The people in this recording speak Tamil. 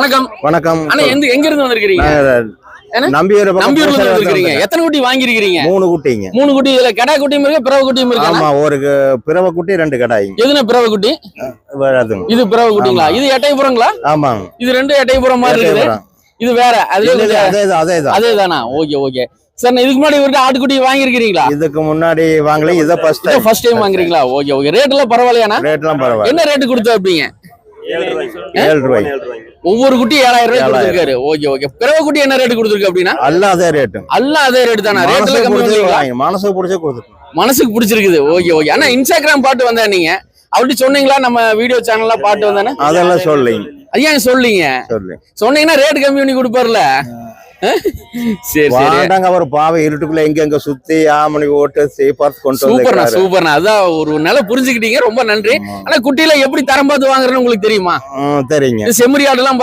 வணக்கம். வணக்கம். அண்ணா எங்க இருந்து வந்திருக்கீங்க? நம்பியூர்ல வந்திருக்கீங்க. எத்தனை குட்டி வாங்கியிருக்கீங்க? 3 குட்டிங்க. 3 குட்டி. இதுல கடா குட்டியும் இருக்கு, பிறவை குட்டியும் இருக்கு. ஆமா, ஒரு பிறவை குட்டி 2 கடாய். எதுனா பிறவை குட்டி? இது பிறவை குட்டிங்களா? இது எட்டயபுரங்களா? ஆமாங்க. இது 2 எட்டயபுரம் மாதிரி இருக்குது. இது வேற. அதேதானா? ஓகே. சார், இதுக்கு முன்னாடி இவர்கிட்ட ஆட்டுக்குட்டி வாங்கியிருக்கீங்களா? இதுக்கு முன்னாடி வாங்கல, இத ஃபர்ஸ்ட் டைம் வாங்குறீங்களா? ஓகே. ரேட் எல்லாம் பரவாயில்லையாண்ணா? ரேட்லாம் பரவாயில்லை. என்ன ரேட் கொடுத்தாப்பீங்க? 7 ரூபாய். ஒவ்வொரு குட்டி 7000 ரூபாய் கொடுத்திருக்காரு. ஓகே. பிறவை குட்டி என்ன ரேட் கொடுத்திருக்கு அப்படின்னா? எல்லாம் அதே ரேட் தானா? ரேட்ல கம்மி பண்ணீங்களா? மனசுக்கு பிடிச்ச கொடுத்துருக்கோம். மனசுக்கு பிடிச்சிருக்குது. ஓகே. அண்ணா இன்ஸ்டாகிராம் பாட்டு வந்தா நீங்க அப்படி சொன்னீங்களா? நம்ம வீடியோ சேனல்ல பாட்டு வந்தானே? அதெல்லாம் சொல்லீங்க. ஐயா சொல்லிங்க. சொன்னீங்கன்னா ரேட் கம்மி பண்ணி கொடுப்பாருல. சரி. அவர் பாவை இருட்டுக்குள்ள எங்க சுத்தி ஆமணி ஓட்டு பார்த்து கொண்டு சூப்பர்ண்ணா. அதான் ஒரு நல்ல புரிஞ்சுக்கிட்டீங்க. ரொம்ப நன்றி. ஆனா குட்டியில எப்படி தரம் பார்த்து வாங்குறேன்னு உங்களுக்கு தெரியுமா? தெரியுங்க. செம்மறி ஆடு எல்லாம்